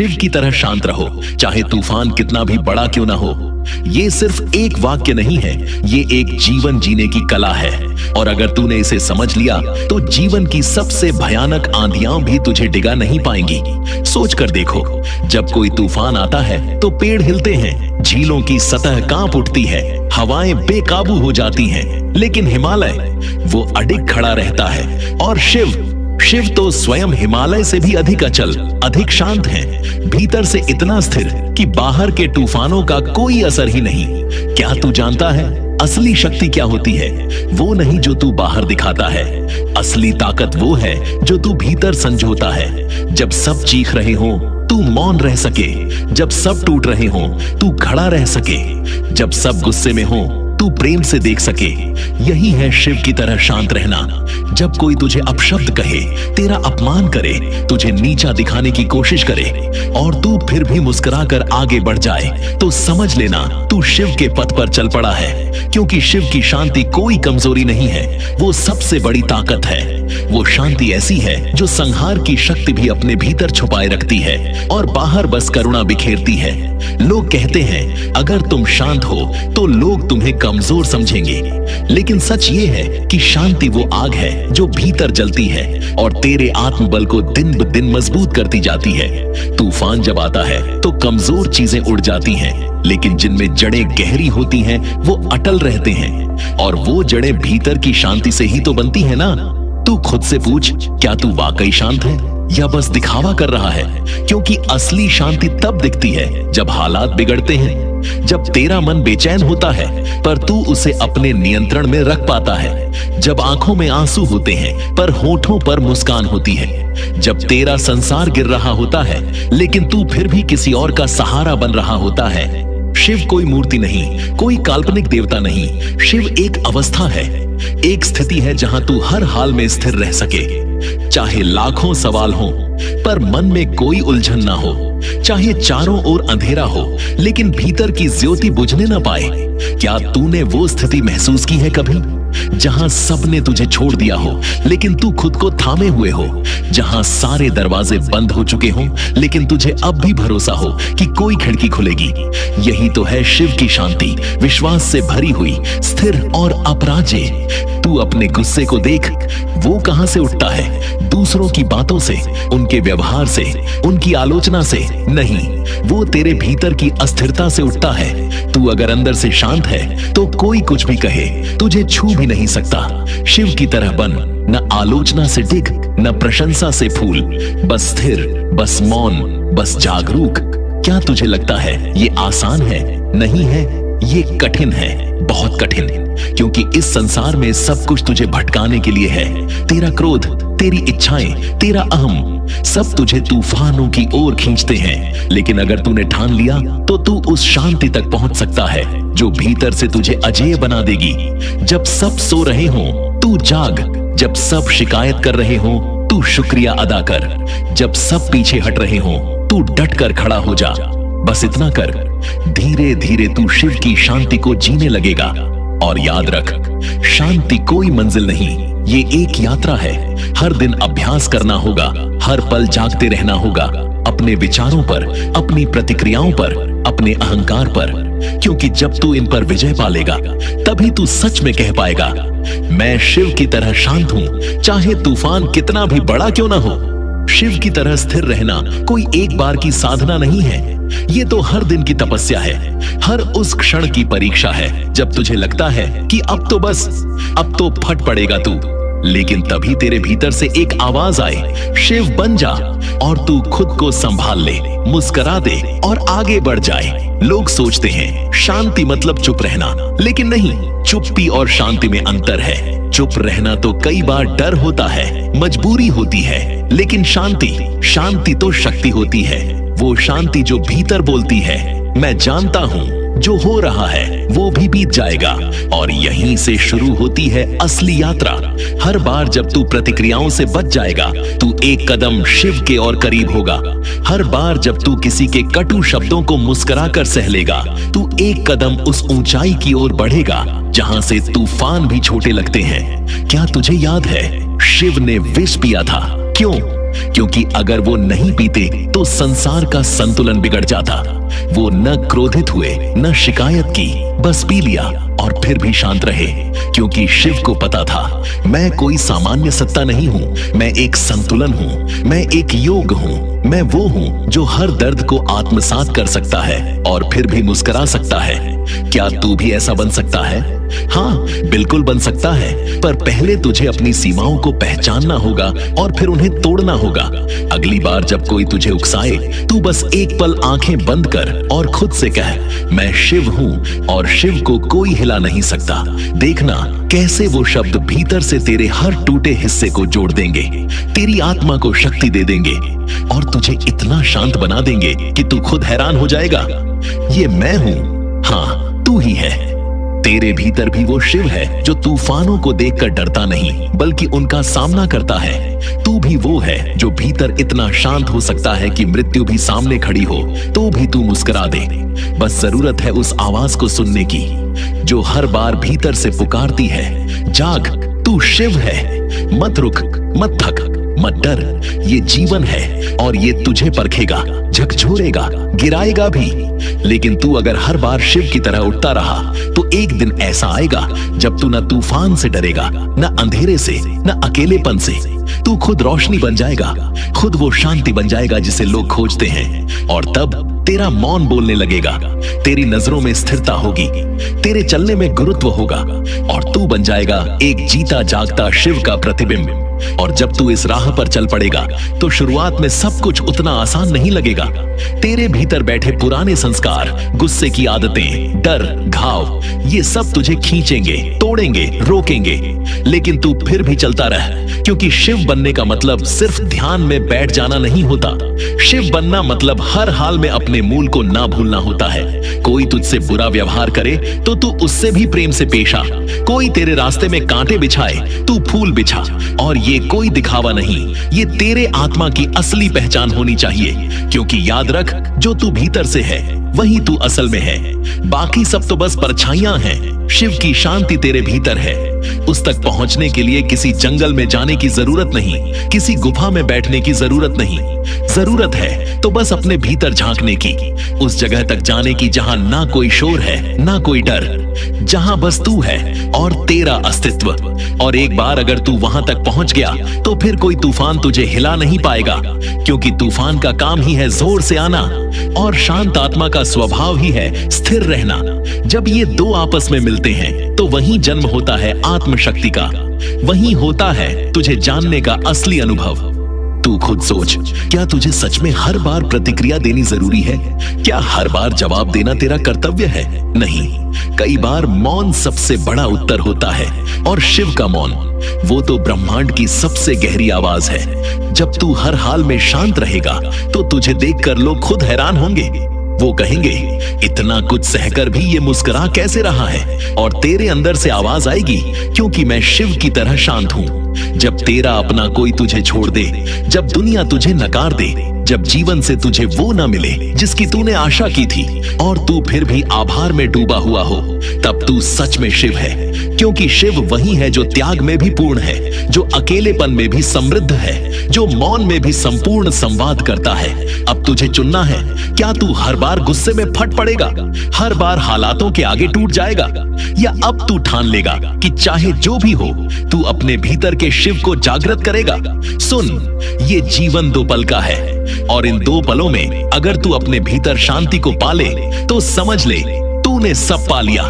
शिव की तरह शांत रहो, चाहे तूफान कितना भी बड़ा क्यों ना हो। ये सिर्फ एक वाक्य नहीं है, ये एक जीवन जीने की कला है। और अगर तूने इसे समझ लिया तो जीवन की सबसे भयानक आंधियां भी तुझे डिगा नहीं पाएंगी। सोच कर देखो, जब कोई तूफान आता है तो पेड़ हिलते हैं, झीलों की सतह कांप उठती है, हवाएं बेकाबू हो जाती हैं, लेकिन हिमालय वो अडिग खड़ा रहता है। और शिव तो स्वयं हिमालय से भी अधिक अचल, अधिक शांत है, भीतर से इतना स्थिर कि बाहर के तूफानों का कोई असर ही नहीं। क्या तू जानता है असली शक्ति क्या होती है? वो नहीं जो तू बाहर दिखाता है, असली ताकत वो है जो तू भीतर संजोता है। जब सब चीख रहे हो तू मौन रह सके, जब सब टूट रहे हो तू खड़ा रह सके, जब सब गुस्से में हो तू प्रेम से देख सके। यही है शिव की तरह शांत रहना। जब कोई तुझे अपशब्द कहे, तेरा अपमान करे, तुझे नीचा दिखाने की कोशिश करे और तू फिर भी मुस्कुराकर आगे बढ़ जाए, तो समझ लेना तू शिव के पथ पर चल पड़ा है। क्योंकि शिव की शांति कोई कमजोरी नहीं है, वो सबसे बड़ी ताकत है। वो शांति ऐसी है जो संहार की शक्ति भी अपने भीतर छुपाए रखती है और बाहर बस करुणा बिखेरती है। लोग कहते हैं अगर तुम शांत हो तो लोग तुम्हें कमजोर समझेंगे, लेकिन सच ये है कि शांति वो आग है जो भीतर जलती है और तेरे आत्मबल को दिन ब दिन मजबूत करती जाती है। तूफान जब आता है तो कमजोर चीजें उड़ जाती हैं, लेकिन जिनमें जड़ें गहरी होती हैं वो अटल रहते हैं। और वो जड़ें भीतर की शांति से ही तो बनती है ना। तू खुद से पूछ, क्या तू वाकई शांत है या बस दिखावा कर रहा है? क्योंकि असली शांति तब दिखती है जब हालात बिगड़ते हैं, जब तेरा मन बेचैन होता है पर तू उसे अपने नियंत्रण में रख पाता है, जब आंखों में आंसू होते हैं पर होठों पर मुस्कान होती है, जब तेरा संसार गिर रहा होता है लेकिन तू फिर भी किसी और का सहारा बन रहा होता है। शिव कोई मूर्ति नहीं, कोई काल्पनिक देवता नहीं। शिव एक अवस्था है, एक स्थिति है जहां तू हर हाल में स्थिर रह सके, चाहे लाखों सवाल हो पर मन में कोई उलझन ना हो, चाहे चारों ओर अंधेरा हो लेकिन भीतर की ज्योति बुझने ना पाए। क्या तूने वो स्थिति महसूस की है कभी, जहां सबने तुझे छोड़ दिया हो लेकिन तू खुद को थामे हुए हो, जहां सारे दरवाजे बंद हो चुके हो लेकिन तुझे अब भी भरोसा हो कि कोई खिड़की खुलेगी? यही तो है शिव की शांति, विश्वास से भरी हुई, स्थिर और अपराजेय। तू अपने गुस्से को देख, वो कहां से उठता है? दूसरों की बातों से, उनके व्यवहार से, उनकी आलोचना से नहीं, वो तेरे भीतर की अस्थिरता से उठता है। तू अगर अंदर से शांत है तो कोई कुछ भी कहे तुझे छू भी नहीं सकता। शिव की तरह बन, न आलोचना से डिग, न प्रशंसा से फूल, बस स्थिर, बस मौन, बस जागरूक। क्या तुझे लगता है ये आसान है? नहीं है, ये कठिन है, बहुत कठिन। क्योंकि इस संसार में सब कुछ तुझे भटकाने के लिए है। तेरा क्रोध, तेरी इच्छाएं, तेरा अहम, सब तुझे तूफानों की ओर खींचते हैं। लेकिन अगर तूने ठान लिया तो तू उस शांति तक पहुंच सकता है जो भीतर से तुझे अजेय बना देगी। जब सब सो रहे हो तू जाग, जब सब शिकायत कर रहे हो तू शुक्रिया अदा कर, जब सब पीछे हट रहे हो तू डट कर खड़ा हो जा। बस इतना कर, धीरे धीरे तू शिव की शांति को जीने लगेगा। और याद रख, शांति कोई मंजिल नहीं, ये एक यात्रा है। हर दिन अभ्यास करना होगा, हर पल जागते रहना होगा, अपने विचारों पर, अपनी प्रतिक्रियाओं पर, अपने अहंकार पर। क्योंकि जब तू इन पर विजय पा लेगा तभी तू सच में कह पाएगा, मैं शिव की तरह शांत हूं, चाहे तूफान कितना भी बड़ा क्यों ना हो। शिव की तरह स्थिर रहना कोई एक बार की साधना नहीं है, ये तो हर दिन की तपस्या है, हर उस क्षण की परीक्षा है जब तुझे लगता है कि अब तो बस, अब तो फट पड़ेगा तू। लेकिन तभी तेरे भीतर से एक आवाज आए, शिव बन जा, और तू खुद को संभाल ले, मुस्कुरा दे और आगे बढ़ जाए। लोग सोचते हैं शांति मतलब चुप रहना, लेकिन नहीं, चुप्पी और शांति में अंतर है। चुप रहना तो कई बार डर होता है, मजबूरी होती है, लेकिन शांति तो शक्ति होती है। वो शांति जो भीतर बोलती है, मैं जानता हूं जो हो रहा है वो भी बीत जाएगा। और यहीं से शुरू होती है असली यात्रा। हर बार जब तू प्रतिक्रियाओं से बच जाएगा तू एक कदम शिव के और करीब होगा। हर बार जब तू किसी के कटु शब्दों को मुस्कुराकर सह लेगा तू एक कदम उस ऊंचाई की ओर बढ़ेगा जहां से तूफान भी छोटे लगते हैं। क्या तुझे याद है शिव ने विष पिया था? क्यों? क्योंकि अगर वो नहीं पीते तो संसार का संतुलन बिगड़ जाता। वो न क्रोधित हुए न शिकायत की, बस पी लिया और फिर भी शांत रहे, क्योंकि शिव को पता था मैं कोई सामान्य सत्ता नहीं हूं, मैं एक संतुलन हूं, मैं एक योग हूं, मैं वो हूं जो हर दर्द को आत्मसात कर सकता है और फिर भी मुस्कुरा सकता है। क्या तू भी ऐसा बन सकता है? हाँ, बिल्कुल बन सकता है, पर पहले तुझे अपनी सीमाओं को पहचानना होगा और फिर उन्हें तोड़ना होगा। अगली बार जब कोई तुझे उकसाए, तू बस एक पल आंखें बंद कर और खुद से कह, मैं शिव हूं और शिव को कोई हिला नहीं सकता। देखना कैसे वो शब्द भीतर से तेरे हर टूटे हिस्से को जोड़ देंगे, तेरी आत्मा को शक्ति दे देंगे और तुझे इतना शांत बना देंगे कि तू खुद हैरान हो जाएगा। ये मैं हूं, हाँ तू ही है। तेरे भीतर भी वो शिव है जो तूफानों को देखकर डरता नहीं बल्कि उनका सामना करता है। तू भी वो है जो भीतर इतना शांत हो सकता है कि मृत्यु भी सामने खड़ी हो तो भी तू मुस्कुरा दे। बस जरूरत है उस आवाज को सुनने की जो हर बार भीतर से पुकारती है, जाग, तू शिव है, मत रुक, मत थक, मत डर। ये जीवन है और ये तुझे परखेगा, झकझोरेगा, गिराएगा भी। लेकिन तू अगर हर बार शिव की तरह उठता रहा तो एक दिन ऐसा आएगा जब तू न तूफान से डरेगा, न अंधेरे से, न अकेलेपन से। तू खुद रोशनी बन जाएगा, खुद वो शांति बन जाएगा जिसे लोग खोजते हैं। और तब तेरा मौन बोलने लगेगा, तेरी नजरों में स्थिरता होगी, तेरे चलने में गुरुत्व होगा और तू बन जाएगा एक जीता जागता शिव का प्रतिबिंब। और जब तू इस राह पर चल पड़ेगा तो शुरुआत में सब कुछ उतना आसान नहीं लगेगा। तेरे भीतर बैठे पुराने संस्कार, गुस्से की आदतें, डर, घाव, ये सब तुझे खींचेंगे, तोड़ेंगे, रोकेंगे। लेकिन तू फिर भी चलता रह, क्योंकि शिव बनने का मतलब सिर्फ ध्यान में बैठ जाना नहीं होता। शिव बनना मतलब हर हाल में अपने मूल को ना भूलना होता है। कोई तुझसे बुरा व्यवहार करे तो तू उससे भी प्रेम से पेश आ। कोई तेरे रास्ते में कांटे बिछाए, तू फूल बिछा। और ये कोई दिखावा नहीं, ये तेरे आत्मा की असली पहचान होनी चाहिए। क्योंकि याद रख, जो तू भीतर से है वही तू असल में है, बाकी सब तो बस परछाइयां हैं। शिव की शांति तेरे भीतर है। उस तक पहुंचने के लिए किसी जंगल में जाने की जरूरत नहीं, किसी गुफा में बैठने की जरूरत नहीं। जरूरत है तो बस अपने भीतर झांकने की, उस जगह तक जाने की जहां ना कोई शोर है, ना कोई डर, जहां बस तू है और तेरा अस्तित्व। और एक बार अगर तू वहां तक पहुंच गया तो फिर कोई तूफान तुझे हिला नहीं पाएगा, क्योंकि तूफान का काम ही है जोर से आना और शांत आत्मा का स्वभाव ही है स्थिर रहना। जब ये दो आपस में मिलते हैं तो वहीं जन्म होता है आत्मशक्ति का, वहीं होता है तुझे जानने का असली अनुभव। तू खुद सोच, क्या तुझे सच में हर बार प्रतिक्रिया देनी जरूरी है? क्या हर बार जवाब देना तेरा कर्तव्य है? नहीं, कई बार मौन सबसे बड़ा उत्तर होता है। और शिव का मौन, वो तो ब्रह्मांड की सबसे गहरी आवाज है। जब तू हर हाल में शांत रहेगा तो तुझे देखकर लोग खुद हैरान होंगे। वो कहेंगे, इतना कुछ सहकर भी ये मुस्कुरा कैसे रहा है? और तेरे अंदर से आवाज आएगी, क्योंकि मैं शिव की तरह शांत हूं। जब तेरा अपना कोई तुझे छोड़ दे, जब दुनिया तुझे नकार दे, जब जीवन से तुझे वो ना मिले जिसकी तूने आशा की थी और तू फिर भी आभार में डूबा हुआ हो, तब तू सच में शिव है। क्योंकि शिव वही है जो त्याग में भी पूर्ण है, जो अकेलेपन में भी समृद्ध है, जो मौन में भी संपूर्ण संवाद करता है। अब तुझे चुनना है, क्या तू हर बार गुस्से में फट पड़ेगा, हर बार हालातों के आगे टूट जाएगा, या अब तू ठान लेगा कि चाहे जो भी हो तू अपने भीतर के शिव को जागृत करेगा। सुन, ये जीवन 2 पल का है और इन 2 पलों में अगर तू अपने भीतर शांति को पाले तो समझ ले तूने सब पा लिया।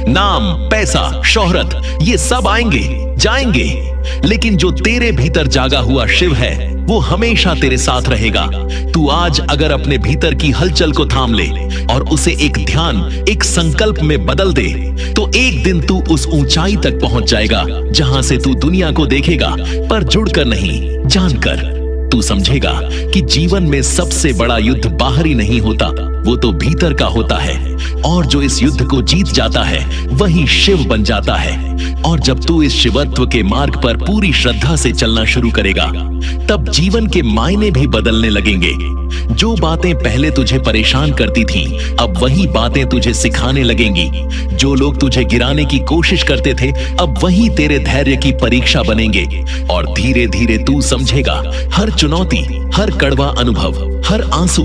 नाम, पैसा, शोहरत, ये सब आएंगे जाएंगे, लेकिन जो तेरे भीतर जागा हुआ शिव है वो हमेशा तेरे साथ रहेगा। तू आज अगर अपने भीतर की हलचल को थाम ले और उसे एक ध्यान, एक संकल्प में बदल दे, तो एक दिन तू उस ऊंचाई तक पहुंच जाएगा जहां से तू दुनिया को देखेगा, पर जुड़कर नहीं, जानकर। तू समझेगा कि जीवन में सबसे बड़ा युद्ध बाहरी नहीं होता, वो तो भीतर का होता है। और जो इस युद्ध को जीत जाता है वही शिव बन जाता है। और जब तू इस शिवत्व के मार्ग पर पूरी श्रद्धा से चलना शुरू करेगा, तब जीवन के मायने भी बदलने लगेंगे। जो बातें पहले तुझे परेशान करती थीं, अब वही बातें तुझे सिखाने लगेंगी। जो लोग तुझे गिराने की कोशिश करते थे, अब वही तेरे धैर्य की परीक्षा बनेंगे। और धीरे धीरे तू समझेगा, हर चुनौती, हर कड़वा अनुभव, हर आंसू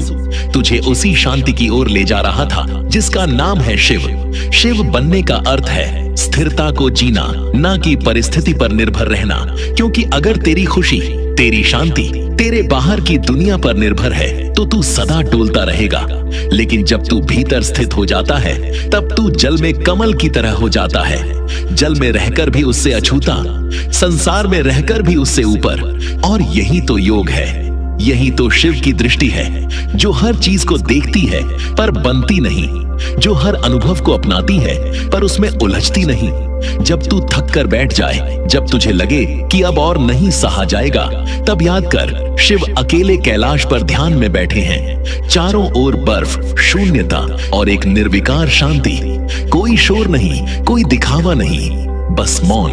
तुझे उसी शांति की ओर ले जा रहा था जिसका नाम है शिव। शिव बनने का अर्थ है स्थिरता को जीना, ना कि परिस्थिति पर निर्भर रहना। क्योंकि अगर तेरी खुशी, तेरी शांति तेरे बाहर की दुनिया पर निर्भर है, तो तू सदा डोलता रहेगा। लेकिन जब तू भीतर स्थित हो जाता है, तब तू जल में कमल की तरह हो जाता है। जल में रहकर भी उससे अछूता, संसार में रहकर भी उससे ऊपर। और यही तो योग है, यही तो शिव की दृष्टि है, जो हर चीज को देखती है पर बनती नहीं, जो हर अनुभव को अपनाती है पर उसमें उलझती नहीं। जब तू थक कर बैठ जाए, जब तुझे लगे कि अब और नहीं सहा जाएगा, तब याद कर, शिव अकेले कैलाश पर ध्यान में बैठे हैं। चारों ओर बर्फ, शून्यता और एक निर्विकार शांति। कोई शोर नहीं, कोई दिखावा नहीं, बस मौन।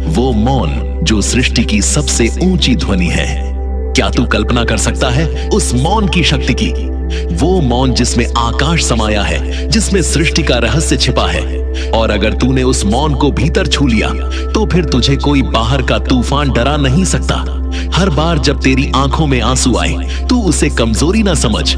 वो मौन जो सृष्टि की सबसे ऊंची ध्वनि है। क्या तू कल्पना कर सकता है उस मौन की शक्ति की? वो मौन जिसमें आकाश समाया है, जिसमें सृष्टि का रहस्य छिपा है। और अगर तूने उस मौन को भीतर छू लिया, तो फिर तुझे कोई बाहर का तूफान डरा नहीं सकता। हर बार जब तेरी आंखों में आंसू आए, तू उसे कमजोरी ना समझ।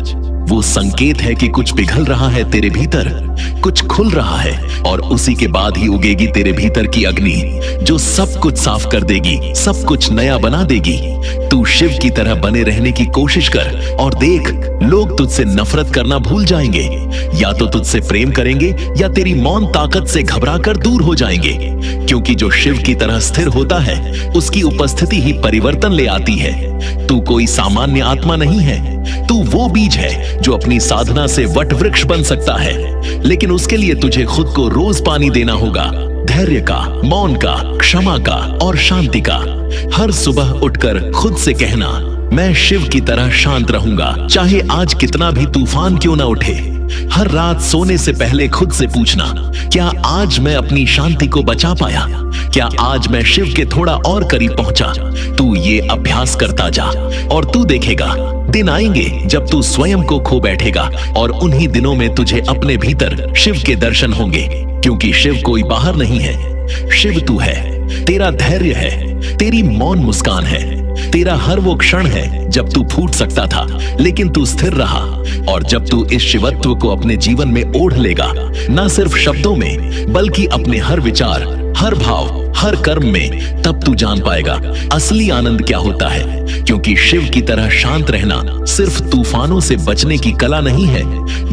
वो संकेत है कि कुछ पिघल रहा है तेरे भीतर, कुछ खुल रहा है। और उसी के बाद ही उगेगी तेरे भीतर की अग्नि, जो सब कुछ साफ कर देगी, सब कुछ नया बना देगी। तू शिव की तरह बने रहने की कोशिश कर और देख, लोग तुझसे नफरत करना भूल जाएंगे। या तो तुझसे प्रेम करेंगे या तेरी मौन ताकत से घबराकर दूर हो जाएंगे। क्योंकि जो शिव की तरह स्थिर होता है, उसकी उपस्थिति ही परिवर्तन ले आती है। तू कोई सामान्य आत्मा नहीं है, तू वो बीज है जो अपनी साधना से वट वृक्ष बन सकता है। लेकिन उसके लिए तुझे खुद को रोज पानी देना होगा, धैर्य का, मौन का, क्षमा का और शांति का। हर सुबह उठकर खुद से कहना, मैं शिव की तरह शांत रहूंगा, चाहे आज कितना भी तूफान क्यों ना उठे। हर रात सोने से पहले खुद से पूछना, क्या आज मैं अपनी शांति को बचा पाया? क्या आज मैं शिव के थोड़ा और करीब पहुंचा? तू ये अभ्यास करता जा और तू देखेगा, दिन आएंगे जब तू स्वयं को खो बैठेगा और उन्हीं दिनों में तुझे अपने भीतर शिव के दर्शन होंगे। क्योंकि शिव कोई बाहर नहीं है, शिव तू है। तेरा धैर्य है, तेरी मौन मुस्कान है, तेरा हर वो क्षण है जब तू फूट सकता था लेकिन तू स्थिर रहा। और जब तू इस शिवत्व को अपने जीवन में ओढ़ लेगा, ना सिर्फ शब्दों में बल्कि अपने हर विचार, हर भाव, हर कर्म में, तब तू जान पाएगा असली आनंद क्या होता है। क्योंकि शिव की तरह शांत रहना सिर्फ तूफानों से बचने की कला नहीं है,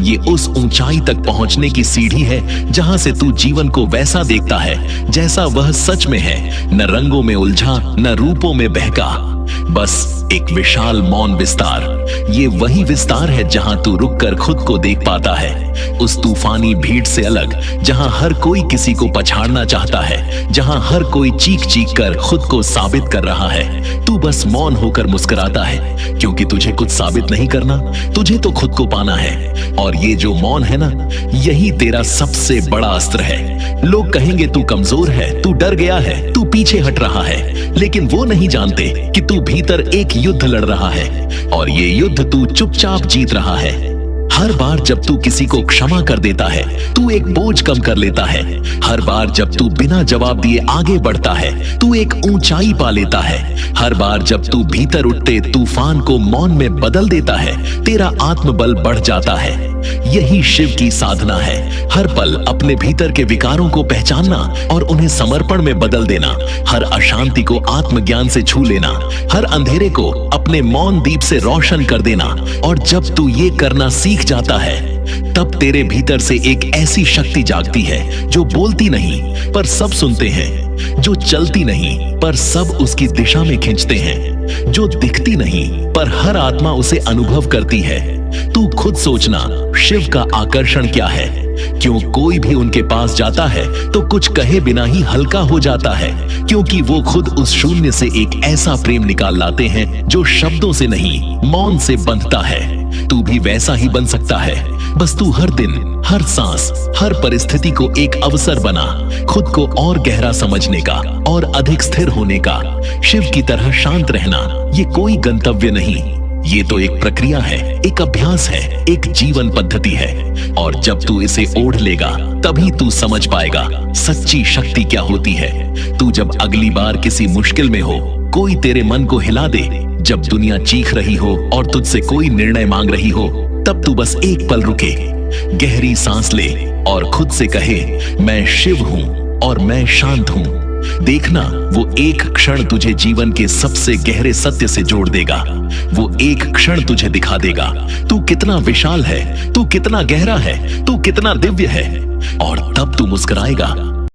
ये उस ऊंचाई तक पहुंचने की सीढ़ी है जहां से तू जीवन को वैसा देखता है जैसा वह सच में है, न रंगों में उलझा, न रूपों में बहका, बस एक विशाल मौन विस्तार। ये वही विस्तार है जहां तू रुककर खुद को देख पाता है, उस तूफानी भीड़ से अलग, जहां हर कोई किसी को पछाड़ना चाहता है, जहां हर कोई चीख चीख कर खुद को साबित कर रहा है। तू बस मौन होकर मुस्कुराता है, क्योंकि तुझे कुछ साबित नहीं करना, तुझे तो खुद को पाना है। और ये जो मौन है ना, यही तेरा सबसे बड़ा अस्त्र है। लोग कहेंगे तू कमजोर है, तू डर गया है, तू पीछे हट रहा है, लेकिन वो नहीं जानते कि तू भीतर एक युद्ध लड़ रहा है और ये युद्ध तू चुपचाप जीत रहा है। हर बार जब तू किसी को क्षमा कर देता है, तू एक बोझ कम कर लेता है। हर बार जब तू बिना जवाब दिए आगे बढ़ता है, तू एक ऊंचाई पा लेता है। हर बार जब तू भीतर उठते तूफान को मौन में बदल देता है, तेरा आत्मबल बढ़ जाता है। यही शिव की साधना है, हर पल अपने भीतर के विकारों को पहचानना और उन्हें समर्पण में बदल देना, हर अशांति को आत्मज्ञान से छू लेना, हर अंधेरे को अपने मौन दीप से रोशन कर देना। और जब तू ये करना सीख जाता है, तब तेरे भीतर से एक ऐसी शक्ति जागती है जो बोलती नहीं पर सब सुनते हैं, जो चलती नहीं पर सब उसकी दिशा में खींचते हैं, जो दिखती नहीं पर हर आत्मा उसे अनुभव करती है। तू खुद सोचना, शिव का आकर्षण क्या है? क्यों कोई भी उनके पास जाता है तो कुछ कहे बिना ही हल्का हो जाता है? क्योंकि वो खुद उस शून्य से एक ऐसा प्रेम निकाल लाते हैं जो शब्दों से नहीं, मौन से बंधता है। तू भी वैसा ही बन सकता है। बस तू हर दिन, हर सांस, हर परिस्थिति को एक अवसर बना खुद को और गहरा समझने का और अधिक स्थिर होने का। शिव की तरह शांत रहना ये कोई गंतव्य नहीं, ये तो एक प्रक्रिया है, एक अभ्यास है, एक जीवन पद्धति है। और जब तू इसे ओढ़ लेगा तभी तू समझ पाएगा सच्ची शक्ति क्या होती है। तू जब अगली बार किसी मुश्किल में हो, कोई तेरे मन को हिला दे, जब दुनिया चीख रही हो और तुझसे कोई निर्णय मांग रही हो, तब तू बस एक पल रुके, गहरी सांस ले और खुद से कहे, मैं शिव हूं और मैं शांत हूं। देखना, वो एक क्षण तुझे जीवन के सबसे गहरे सत्य से जोड़ देगा। वो एक क्षण तुझे दिखा देगा तू कितना विशाल है, तू कितना गहरा है, तू कितना दिव्य है। और तब तू मुस्कुराएगा